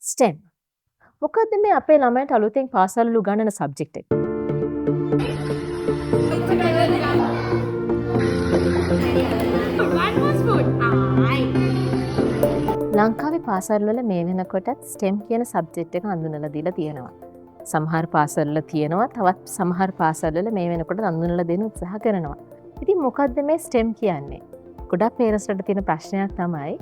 STEM. මොකද්ද මේ අපේ ළමයට අලුතෙන් පාසල්වල උගන්වන සබ්ජෙක්ට් එක? ලංකාවේ පාසල්වල මේ වෙනකොටත් STEM කියන සබ්ජෙක්ට් එක හඳුන්වලා දීලා තියෙනවා. සමහර පාසල්වල තියෙනවා, තවත් සමහර පාසල්වල මේ වෙනකොට හඳුන්වලා දෙන්න උත්සාහ කරනවා. ඉතින් මොකද්ද මේ STEM කියන්නේ? ගොඩක් පේරන්ට්ස්ට තියෙන ප්‍රශ්නයක් තමයි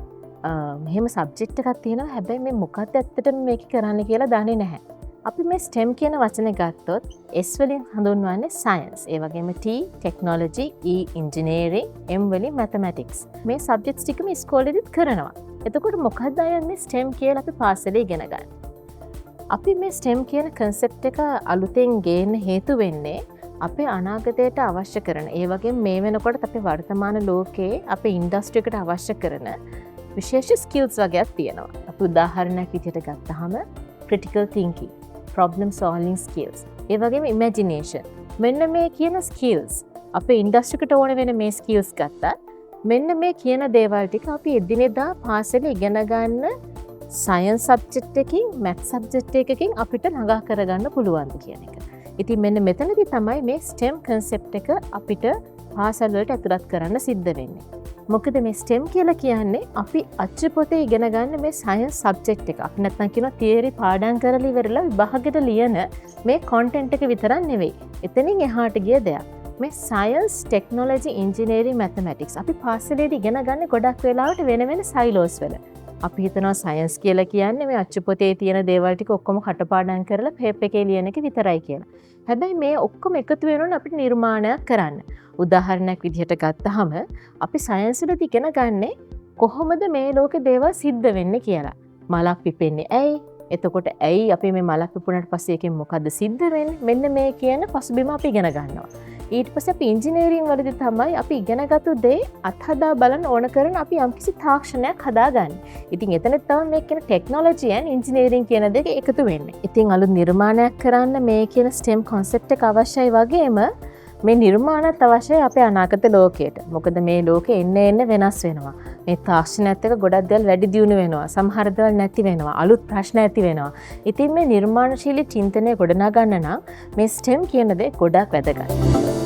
මෙහෙම සබ්ජෙක්ට් එකක් තියෙනවා, හැබැයි මේ මොකක්ද ඇත්තටම මේක කරන්න කියලා දන්නේ නැහැ. අපි මේ STEM කියන වචනේ ගත්තොත් S වලින් හඳුන්වන්නේ science, ඒ වගේම T technology, E engineering, M වලින් mathematics. මේ සබ්ජෙක්ට්ස් ටිකම ඉස්කෝලේදීත් කරනවා. එතකොට මොකක්ද අයන්නේ STEM කියලා අපි පාසලේ ඉගෙන ගන්න. අපි මේ STEM කියන concept එක අලුතෙන් ගේන්න හේතු වෙන්නේ අපේ අනාගතයට අවශ්‍ය කරන, ඒ වගේම මේ වෙනකොට අපේ වර්තමාන ලෝකයේ අපේ ඉන්ඩස්ට්‍රි එකට අවශ්‍ය කරන විශේෂ ස්කිල්ස් වගේක් තියෙනවා. අපි උදාහරණයක් විදිහට ගත්තාම critical thinking, problem solving skills, ඒ වගේම imagination. මෙන්න මේ කියන skills අපේ ඉන්ඩස්ට්‍රි එකට ඕන වෙන මේ skills ගත්තා. මෙන්න මේ කියන දේවල් ටික අපි එදිනෙදා පාසලේ ඉගෙන ගන්න science subject එකකින්, math subject එකකින් අපිට ළඟා කරගන්න පුළුවන්ද කියන එක. ඉතින් මෙන්න මෙතනදී තමයි මේ STEM concept එක අපිට පාසල් වලට ඇතුළත් කරන්න සිද්ධ වෙන්නේ. මොකද මේ STEM කියලා කියන්නේ අපි අච්චු පොතේ ඉගෙන ගන්න මේ science subject එක. අපි නැත්නම් කියනවා theory පාඩම් කරලා ඉවරලා විභාගෙට ලියන මේ content එක විතරක් නෙවෙයි. එතනින් එහාට ගිය දෙයක්. මේ science, technology, engineering, mathematics අපි පාසලේදී ඉගෙන ගන්න ගොඩක් වෙලාවට වෙන වෙන silos වල. අපි හිතනවා සයන්ස් කියලා කියන්නේ මේ අච්චු පොතේ තියෙන දේවල් ටික ඔක්කොම කටපාඩම් කරලා පේපර් එකේ ලියන එක විතරයි කියලා. හැබැයි මේ ඔක්කොම එකතු වෙනොත් අපිට නිර්මාණයක් කරන්න. උදාහරණයක් විදිහට ගත්තාම අපි සයන්ස් වලදී ඉගෙන ගන්නේ කොහොමද මේ ලෝකේ දේවල් සිද්ධ වෙන්නේ කියලා. මලක් පිපෙන්නේ ඇයි? එතකොට ඇයි අපි මේ මලක් පිපුණාට පස්සේ එකෙන් මොකද්ද සිද්ධ වෙන්නේ? මෙන්න මේ කියන පසුබිම අපි ඉගෙන ගන්නවා. ඊට පස්සේ අපි ඉංජිනේරින් වලදී තමයි අපි ඉගෙනගත්තු දේ අත්හදා බලන්න ඕන කරන අපි යම්කිසි තාක්ෂණයක් හදාගන්නේ. ඉතින් එතන තමයි මේ කියන ටෙක්නොලොජි and ඉංජිනේරින් කියන දෙක එකතු වෙන්නේ. ඉතින් අලුත් නිර්මාණයක් කරන්න මේ කියන STEM concept එක අවශ්‍යයි වගේම මේ නිර්මාණත් අවශ්‍යයි අපේ අනාගත ලෝකයට. මොකද මේ ලෝකෙ එන්න වෙනස් වෙනවා. මේ තාක්ෂණයත් එක්ක ගොඩක් දේවල් වැඩි දියුණු වෙනවා. සමහර දේවල් නැති වෙනවා. අලුත් ප්‍රශ්න ඇති වෙනවා. ඉතින් මේ නිර්මාණශීලී චින්තනය ගොඩනගන්න නම් මේ STEM කියන දේ ගොඩක් වැදගත්.